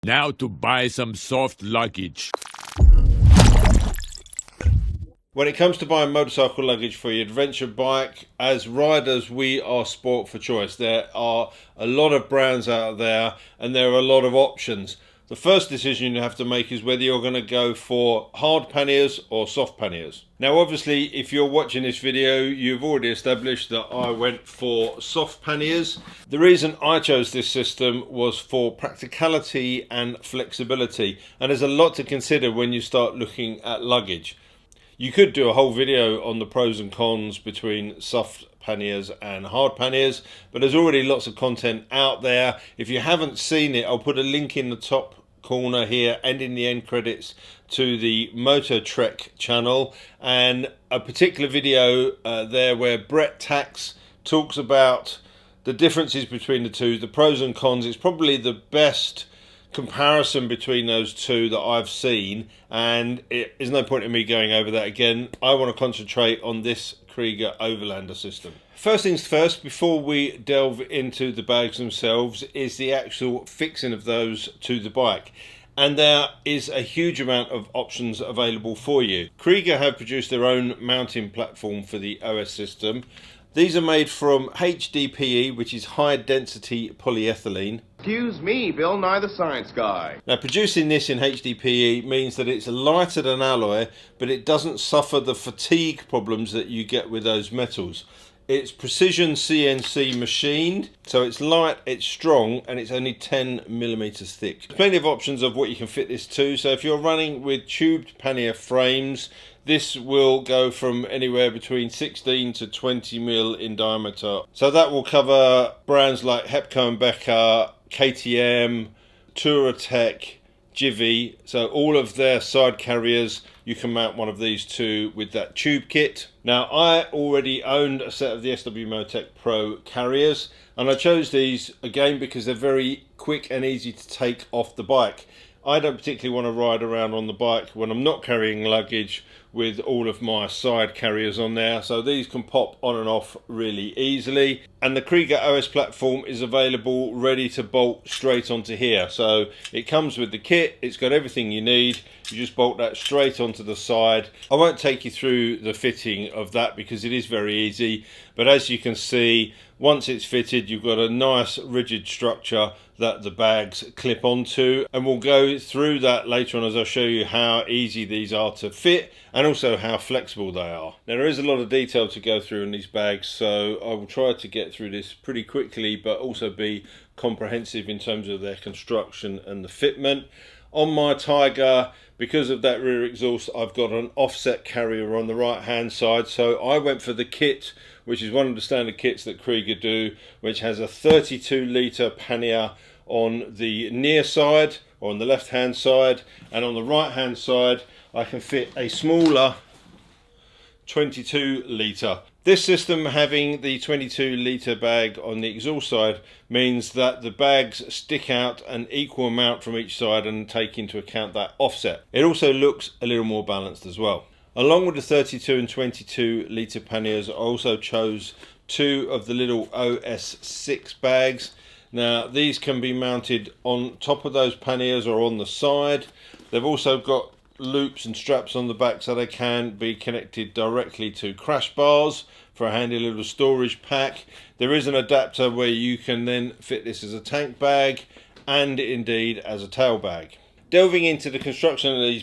Now to buy some soft luggage. When it comes to buying motorcycle luggage for your adventure bike, as riders, we are sport for choice. There are a lot of brands out there and there are a lot of options. The first decision you have to make is whether you're going to go for hard panniers or soft panniers. Now, obviously, if you're watching this video, you've already established that I went for soft panniers. The reason I chose this system was for practicality and flexibility. And there's a lot to consider when you start looking at luggage. You could do a whole video on the pros and cons between soft panniers and hard panniers, but there's already lots of content out there. If you haven't seen it, I'll put a link in the top corner here and in the end credits to the Motor Trek channel, and a particular video there where Brett Tax talks about the differences between the two, the pros and cons. It's probably the best comparison between those two that I've seen, and there's no point in me going over that again. I want to concentrate on this Kriega Overlander system. First things first, before we delve into the bags themselves, is the actual fixing of those to the bike. And there is a huge amount of options available for you. Kriega have produced their own mounting platform for the OS system. These are made from HDPE, which is high density polyethylene. Excuse me, Bill Nye the Science Guy. Now, producing this in HDPE means that it's lighter than alloy, but it doesn't suffer the fatigue problems that you get with those metals. It's precision CNC machined, so it's light, it's strong, and it's only 10 millimeters thick. There's plenty of options of what you can fit this to. So if you're running with tubed pannier frames, this will go from anywhere between 16 to 20 mil in diameter. So that will cover brands like Hepco and Becker, KTM, Touratech, Jivi. So all of their side carriers, you can mount one of these to with that tube kit. Now, I already owned a set of the SW Motec Pro carriers, and I chose these again because they're very quick and easy to take off the bike. I don't particularly want to ride around on the bike when I'm not carrying luggage with all of my side carriers on there, so these can pop on and off really easily. And the Kriega OS platform is available ready to bolt straight onto here. So it comes with the kit, it's got everything you need, you just bolt that straight onto the side. I won't take you through the fitting of that because it is very easy, but as you can see, once it's fitted, you've got a nice rigid structure that the bags clip onto, and we'll go through that later on as I show you how easy these are to fit and also how flexible they are. Now, there is a lot of detail to go through in these bags, so I will try to get through this pretty quickly but also be comprehensive in terms of their construction and the fitment. On my Tiger, because of that rear exhaust, I've got an offset carrier on the right hand side, so I went for the kit, which is one of the standard kits that Kriega do, which has a 32 litre pannier on the near side, or on the left hand side, and on the right hand side I can fit a smaller 22 litre. This system, having the 22 litre bag on the exhaust side, means that the bags stick out an equal amount from each side and take into account that offset. It also looks a little more balanced as well. Along with the 32 and 22 litre panniers, I also chose two of the little OS6 bags. Now, these can be mounted on top of those panniers or on the side. They've also got loops and straps on the back so they can be connected directly to crash bars for a handy little storage pack. There is an adapter where you can then fit this as a tank bag and indeed as a tail bag. Delving into the construction of these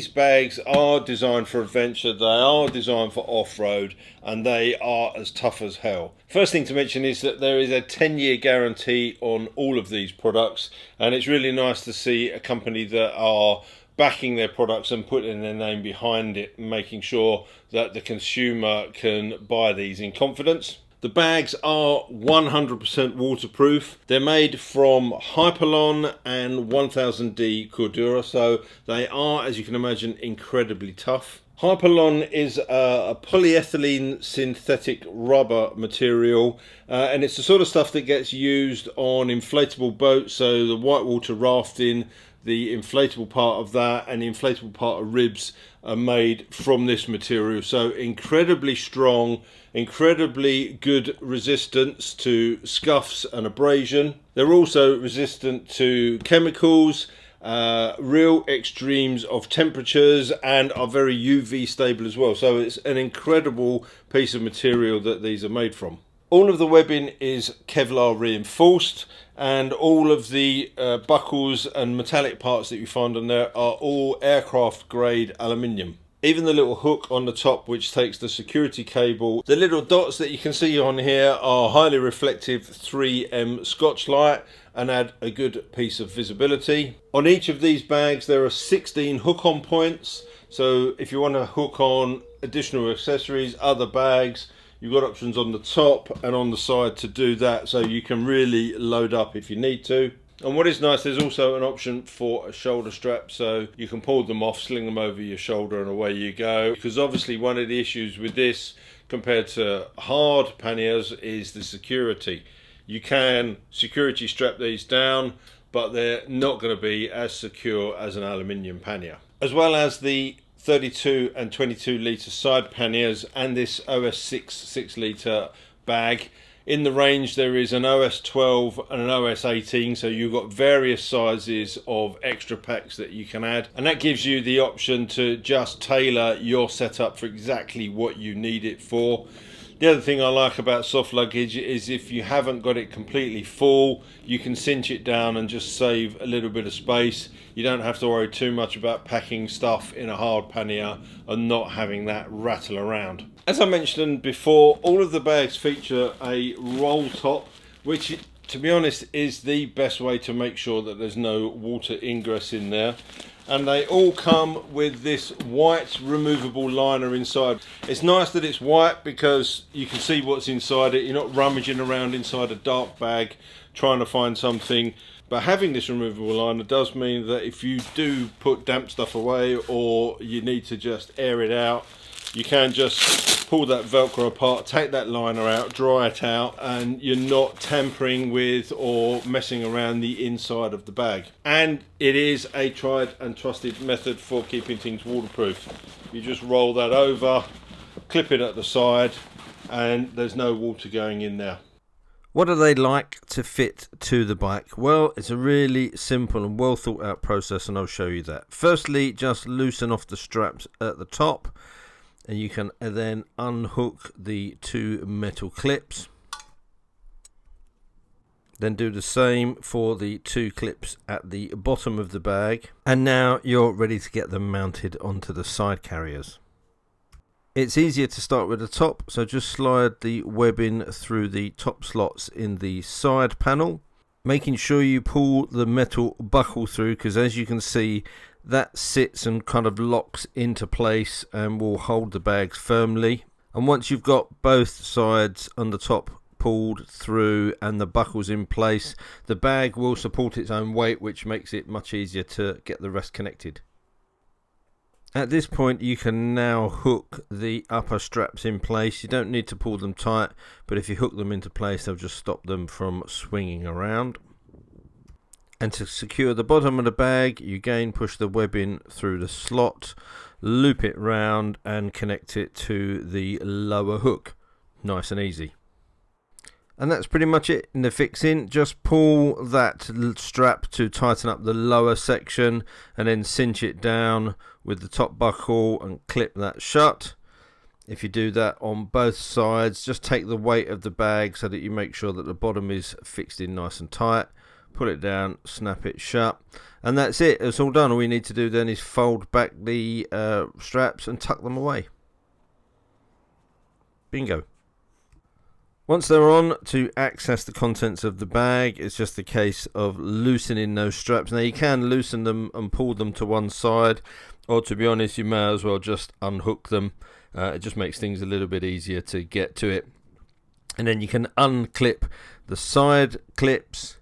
bags are designed for adventure, they are designed for off-road, and they are as tough as hell. First thing to mention is that there is a 10-year guarantee on all of these products, and it's really nice to see a company that are backing their products and putting their name behind it, making sure that the consumer can buy these in confidence. The bags are 100% waterproof. They're made from Hypalon and 1000D Cordura, so they are, as you can imagine, incredibly tough. Hypalon is a polyethylene synthetic rubber material, and it's the sort of stuff that gets used on inflatable boats, so the whitewater rafting, the inflatable part of that and the inflatable part of ribs are made from this material. So incredibly strong, incredibly good resistance to scuffs and abrasion. They're also resistant to chemicals, real extremes of temperatures, and are very UV stable as well. So it's an incredible piece of material that these are made from. All of the webbing is Kevlar reinforced, and all of the buckles and metallic parts that you find on there are all aircraft grade aluminium. Even the little hook on the top which takes the security cable, the little dots that you can see on here are highly reflective 3M Scotchlite and add a good piece of visibility. On each of these bags there are 16 hook-on points, so if you want to hook on additional accessories, other bags, you've got options on the top and on the side to do that, so you can really load up if you need to. And what is nice, there's also an option for a shoulder strap, so you can pull them off, sling them over your shoulder, and away you go. Because obviously one of the issues with this compared to hard panniers is the security. You can security strap these down, but they're not going to be as secure as an aluminium pannier. As well as the 32 and 22 litre side panniers and this OS6 6 litre bag. In the range there is an OS12 and an OS18, so you've got various sizes of extra packs that you can add, and that gives you the option to just tailor your setup for exactly what you need it for. The other thing I like about soft luggage is if you haven't got it completely full, you can cinch it down and just save a little bit of space. You don't have to worry too much about packing stuff in a hard pannier and not having that rattle around. As I mentioned before, all of the bags feature a roll top, which to be honest is the best way to make sure that there's no water ingress in there. And they all come with this white removable liner inside. It's nice that it's white because you can see what's inside it. You're not rummaging around inside a dark bag trying to find something. But having this removable liner does mean that if you do put damp stuff away or you need to just air it out, you can just pull that Velcro apart, take that liner out, dry it out, and you're not tampering with or messing around the inside of the bag. And it is a tried and trusted method for keeping things waterproof. You just roll that over, clip it at the side, and there's no water going in there. What are they like to fit to the bike? Well, it's a really simple and well thought out process, and I'll show you that. Firstly, just loosen off the straps at the top, and you can then unhook the two metal clips. Then do the same for the two clips at the bottom of the bag, and now you're ready to get them mounted onto the side carriers. It's easier to start with the top, so just slide the webbing through the top slots in the side panel, making sure you pull the metal buckle through, because as you can see, that sits and kind of locks into place and will hold the bags firmly. And once you've got both sides on the top pulled through and the buckles in place, the bag will support its own weight, which makes it much easier to get the rest connected. At this point you can now hook the upper straps in place. You don't need to pull them tight, but if you hook them into place they'll just stop them from swinging around. And to secure the bottom of the bag, you again push the webbing through the slot, loop it round and connect it to the lower hook. Nice and easy. And that's pretty much it in the fixing. Just pull that strap to tighten up the lower section and then cinch it down with the top buckle and clip that shut. If you do that on both sides, just take the weight of the bag so that you make sure that the bottom is fixed in nice and tight. Pull it down, snap it shut, and that's it. It's all done. All we need to do then is fold back the straps and tuck them away. Bingo. Once they're on, to access the contents of the bag, it's just a case of loosening those straps. Now you can loosen them and pull them to one side, or to be honest you may as well just unhook them. It just makes things a little bit easier to get to it. And then you can unclip the side clips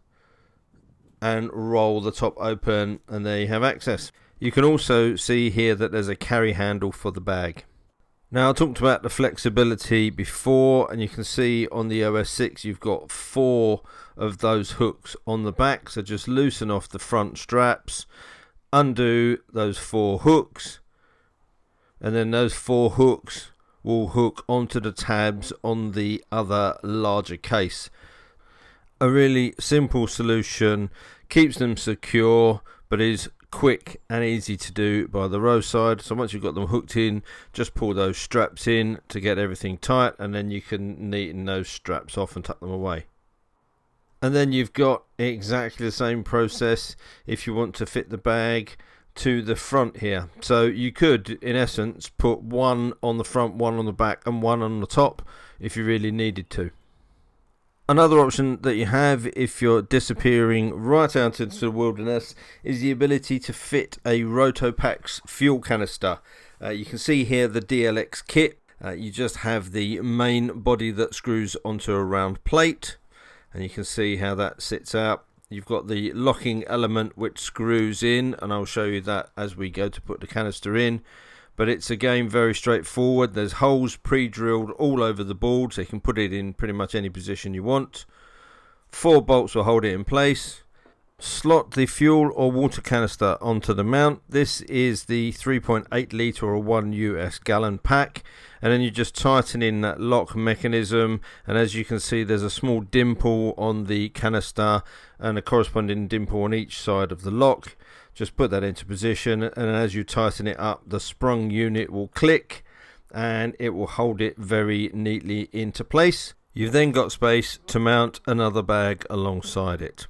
and roll the top open, and there you have access. You can also see here that there's a carry handle for the bag. Now, I talked about the flexibility before, and you can see on the OS6 you've got 4 of those hooks on the back. So just loosen off the front straps, undo those 4 hooks, and then those 4 hooks will hook onto the tabs on the other larger case. A really simple solution, keeps them secure, but is quick and easy to do by the row side. So once you've got them hooked in, just pull those straps in to get everything tight, and then you can neaten those straps off and tuck them away. And then you've got exactly the same process if you want to fit the bag to the front here. So you could, in essence, put one on the front, one on the back, and one on the top if you really needed to. Another option that you have if you're disappearing right out into the wilderness is the ability to fit a Roto Packs fuel canister. You can see here the DLX kit. You just have the main body that screws onto a round plate, and you can see how that sits out. You've got the locking element which screws in, and I'll show you that as we go to put the canister in. But it's again very straightforward. There's holes pre-drilled all over the board, so you can put it in pretty much any position you want. 4 bolts will hold it in place. Slot the fuel or water canister onto the mount. This is the 3.8 litre or 1 US gallon pack, and then you just tighten in that lock mechanism, and as you can see there's a small dimple on the canister and a corresponding dimple on each side of the lock. Just put that into position, and as you tighten it up, the sprung unit will click and it will hold it very neatly into place. You've then got space to mount another bag alongside it.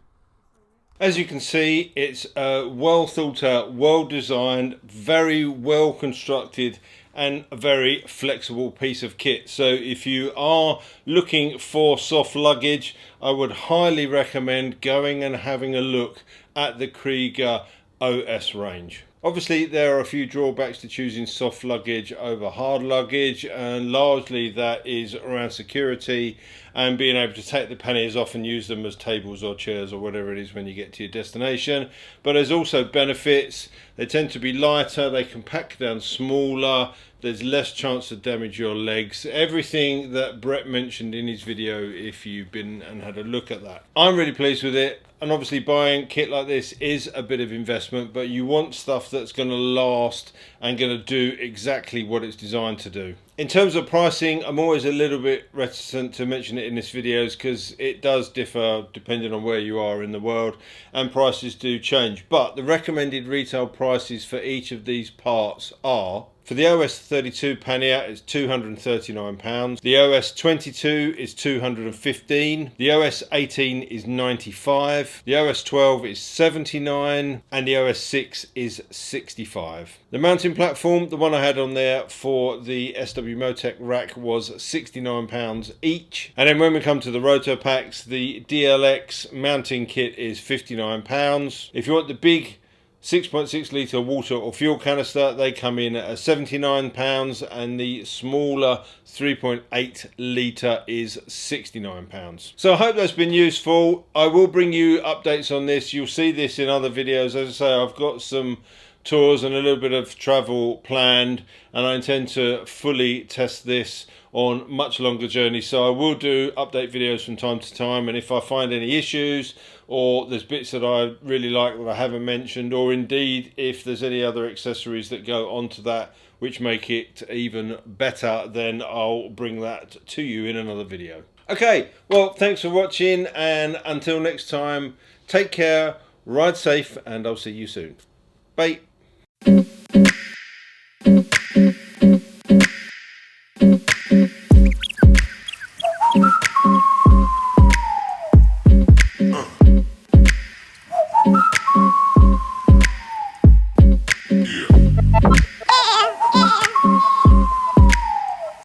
As you can see, it's a well thought out, well designed, very well constructed and a very flexible piece of kit. So if you are looking for soft luggage, I would highly recommend going and having a look at the Kriega OS range. Obviously there are a few drawbacks to choosing soft luggage over hard luggage, and largely that is around security and being able to take the panniers off and use them as tables or chairs or whatever it is when you get to your destination. But there's also benefits. They tend to be lighter, they can pack down smaller, there's less chance to damage your legs. Everything that Brett mentioned in his video, if you've been and had a look at that. I'm really pleased with it. And obviously buying kit like this is a bit of investment, but you want stuff that's going to last and going to do exactly what it's designed to do. In terms of pricing, I'm always a little bit reticent to mention it in this videos because it does differ depending on where you are in the world, and prices do change. But the recommended retail prices for each of these parts are: for the OS 32 pannier, it's £239. The OS 22 is £215. The OS 18 is £95. The OS 12 is £79. And the OS 6 is £65. The mounting platform, the one I had on there for the SW Motec rack, was £69 each. And then when we come to the Roto packs, the DLX mounting kit is £59. If you want the big 6.6 litre water or fuel canister, they come in at £79, and the smaller 3.8 litre is £69. So I hope that's been useful. I will bring you updates on this. You'll see this in other videos. As I say, I've got some tours and a little bit of travel planned, and I intend to fully test this on much longer journeys. So I will do update videos from time to time, and if I find any issues or there's bits that I really like that I haven't mentioned, or indeed if there's any other accessories that go onto that which make it even better, then I'll bring that to you in another video. Okay, well, thanks for watching, and until next time, take care, ride safe, and I'll see you soon. Bye.